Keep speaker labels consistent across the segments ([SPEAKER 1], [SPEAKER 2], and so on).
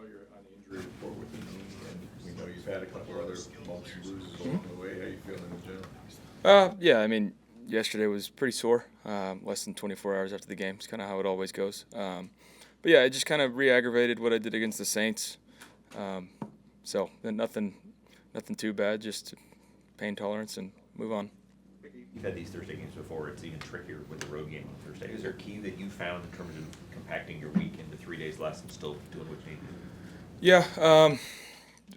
[SPEAKER 1] saw you're on the injury report with the knee, and we know you've had a couple other bumps and bruises along the way. How you feeling in general?
[SPEAKER 2] Yeah, I mean, yesterday was pretty sore. Less than 24 hours after the game. It's kind of how it always goes. But yeah, it just kind of re-aggravated what I did against the Saints. So nothing too bad. Just pain tolerance and move on.
[SPEAKER 3] You've had these Thursday games before. It's even trickier with the road game on Thursday. Is there a key that you found in terms of compacting your week into 3 days less and still doing what you need to do?
[SPEAKER 2] Yeah,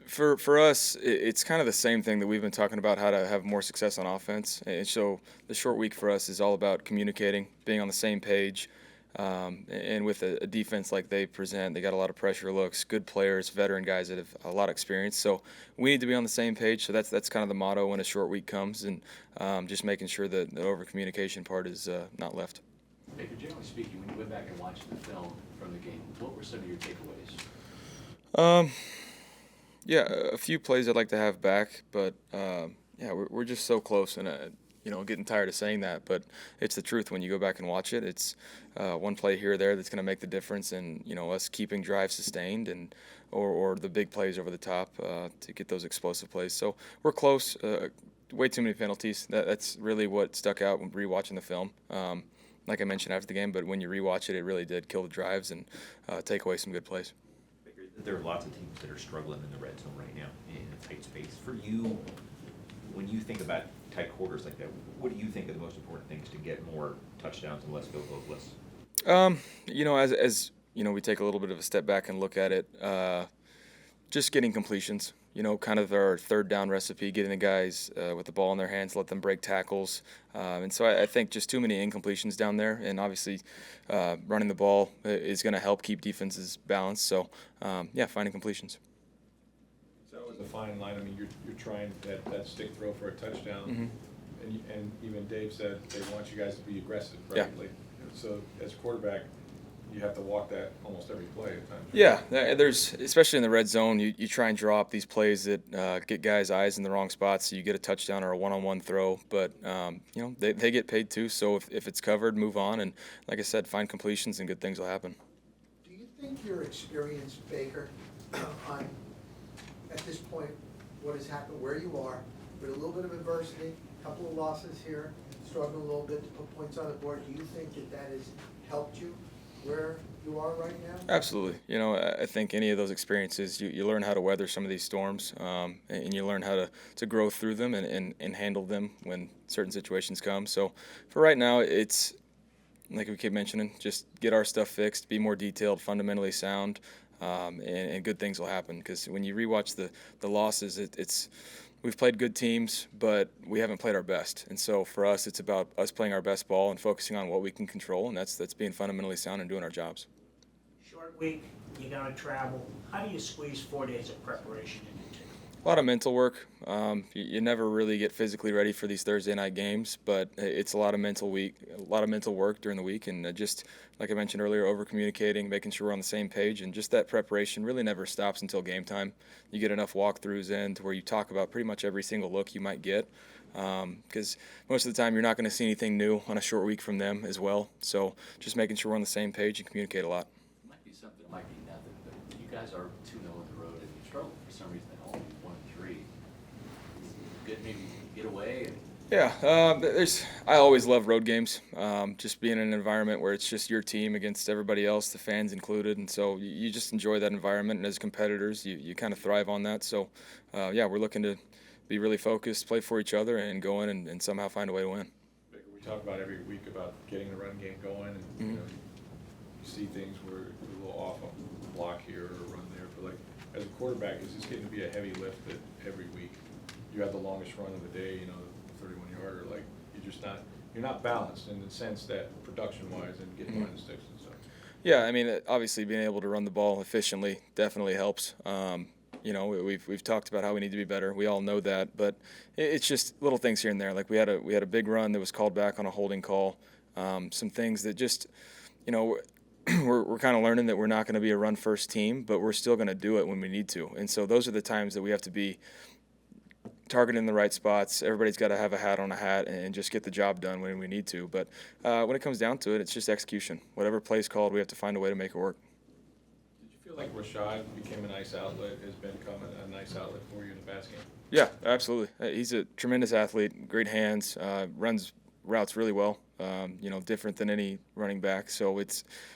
[SPEAKER 2] for us, it's kind of the same thing that we've been talking about, how to have more success on offense. And so the short week for us is all about communicating, being on the same page. And with a defense like they present, they got a lot of pressure looks, good players, veteran guys that have a lot of experience. So we need to be on the same page. So that's kind of the motto when a short week comes, and just making sure that the over communication part is not left.
[SPEAKER 4] Baker, generally speaking, when you went back and watched the film from the game, what were some of your takeaways?
[SPEAKER 2] Yeah, a few plays I'd like to have back, but yeah, we're just so close, and getting tired of saying that, but it's the truth. When you go back and watch it, it's one play here or there that's going to make the difference, and us keeping drives sustained, and or the big plays over the top to get those explosive plays. So we're close. Way too many penalties. That's really what stuck out when rewatching the film. Like I mentioned after the game, but when you rewatch it, it really did kill the drives and take away some good plays.
[SPEAKER 3] There are lots of teams that are struggling in the red zone right now in a tight space. For you, when you think about tight quarters like that, what do you think are the most important things to get more touchdowns and less field goals less?
[SPEAKER 2] As we take a little bit of a step back and look at it, just getting completions. Kind of our third down recipe, getting the guys with the ball in their hands, let them break tackles. And so I think just too many incompletions down there. And obviously running the ball is going to help keep defenses balanced. So, finding completions.
[SPEAKER 1] So that was a fine line. I mean, you're trying that stick throw for a touchdown.
[SPEAKER 2] Mm-hmm.
[SPEAKER 1] And even Dave said they want you guys to be aggressive, right?
[SPEAKER 2] Yeah.
[SPEAKER 1] So as a quarterback, you have to walk that almost every play at times.
[SPEAKER 2] Yeah, there's, especially in the red zone, you try and draw up these plays that get guys' eyes in the wrong spots, so you get a touchdown or a one-on-one throw. But they get paid too, so if it's covered, move on, and like I said, find completions and good things will happen.
[SPEAKER 5] Do you think your experience, Baker, on at this point, what has happened where you are, with a little bit of adversity, a couple of losses here, struggling a little bit to put points on the board, do you think that has helped you where you are right now?
[SPEAKER 2] Absolutely. I think any of those experiences, you learn how to weather some of these storms, and you learn how to grow through them and handle them when certain situations come. So for right now, it's like we keep mentioning, just get our stuff fixed, be more detailed, fundamentally sound, and good things will happen. Because when you rewatch the losses, it's we've played good teams, but we haven't played our best. And so for us, it's about us playing our best ball and focusing on what we can control, and that's being fundamentally sound and doing our jobs.
[SPEAKER 6] Short week, you're going to travel. How do you squeeze 4 days of preparation into it?
[SPEAKER 2] A lot of mental work. You never really get physically ready for these Thursday night games, but it's a lot of mental work during the week, and just like I mentioned earlier, over communicating, making sure we're on the same page, and just that preparation really never stops until game time. You get enough walkthroughs in to where you talk about pretty much every single look you might get, because most of the time you're not going to see anything new on a short week from them as well. So just making sure we're on the same page and communicate a lot.
[SPEAKER 4] It might be something, it might be nothing, but you guys are 2-0 on the road, and you struggle for some reason at home, 1-3. Good, maybe get away.
[SPEAKER 2] Yeah, I always love road games. Just being in an environment where it's just your team against everybody else, the fans included, and so you just enjoy that environment. And as competitors, you kind of thrive on that. So, we're looking to be really focused, play for each other, and go in and somehow find a way to win.
[SPEAKER 1] Baker, we talk about every week about getting the run game going, and you see things where you're a little off on a block here or a run there. But like as a quarterback, is this getting to be a heavy lift that every week you have the longest run of the day? 31-yarder, like you're not balanced in the sense that production-wise and getting behind the sticks and stuff.
[SPEAKER 2] Yeah, I mean, obviously being able to run the ball efficiently definitely helps. We've talked about how we need to be better. We all know that, but it's just little things here and there. Like we had a big run that was called back on a holding call. Some things that just, we're kind of learning that we're not going to be a run-first team, but we're still going to do it when we need to. And so those are the times that we have to be targeting the right spots. Everybody's got to have a hat on a hat and just get the job done when we need to. But when it comes down to it, it's just execution. Whatever play's called, we have to find a way to make it work.
[SPEAKER 1] Did you feel feel like Rashad became a nice outlet, has become a nice outlet for you in the pass game?
[SPEAKER 2] Yeah, absolutely. He's a tremendous athlete, great hands, runs routes really well. Different than any running back. So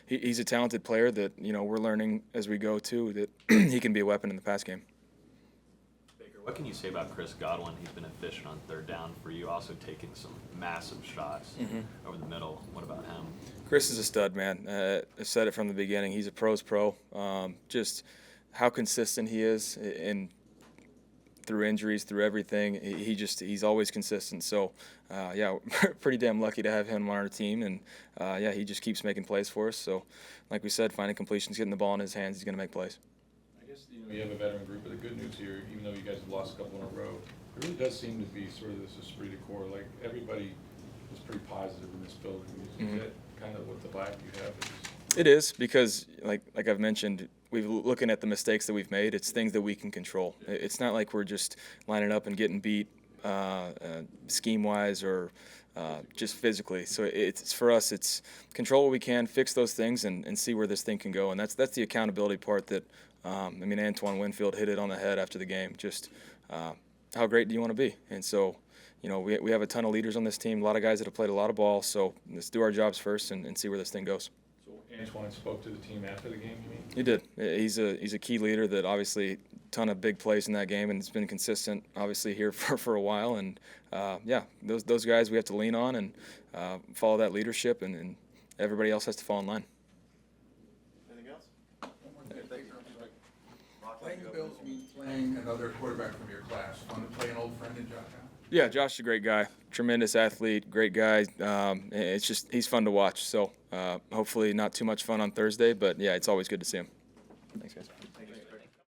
[SPEAKER 2] he's a talented player that we're learning as we go too that he can be a weapon in the pass game.
[SPEAKER 7] Baker, what can you say about Chris Godwin? He's been efficient on third down for you, also taking some massive shots over the middle. What about him?
[SPEAKER 2] Chris is a stud, man. I've said it from the beginning. He's a pro's pro. Just how consistent he is in through injuries, through everything. He's always consistent. So, we're pretty damn lucky to have him on our team. And, he just keeps making plays for us. So, like we said, finding completions, getting the ball in his hands, he's going to make plays.
[SPEAKER 1] I guess, you have a veteran group, but the good news here, even though you guys have lost a couple in a row, it really does seem to be sort of this esprit de corps. Like, everybody is pretty positive in this building. Is that kind of what the vibe you have is?
[SPEAKER 2] It is, because like I've mentioned, we're looking at the mistakes that we've made. It's things that we can control. It's not like we're just lining up and getting beat scheme-wise or just physically. So it's for us, it's control what we can, fix those things, and see where this thing can go. And that's the accountability part that, Antoine Winfield hit it on the head after the game. Just how great do you want to be? And so, we have a ton of leaders on this team, a lot of guys that have played a lot of ball. So let's do our jobs first and see where this thing goes.
[SPEAKER 1] Antoine spoke to the team after the game, you mean?
[SPEAKER 2] He did. He's a key leader that obviously ton of big plays in that game, and it's been consistent obviously here for a while. And those guys we have to lean on and follow that leadership, and everybody else has to fall in line.
[SPEAKER 8] Anything else?
[SPEAKER 9] Playing the Bills means playing another quarterback from your class. Fun to play an old friend in Josh Allen?
[SPEAKER 2] Yeah, Josh is a great guy, tremendous athlete, great guy. He's fun to watch. So hopefully not too much fun on Thursday, but yeah, it's always good to see him. Thanks, guys.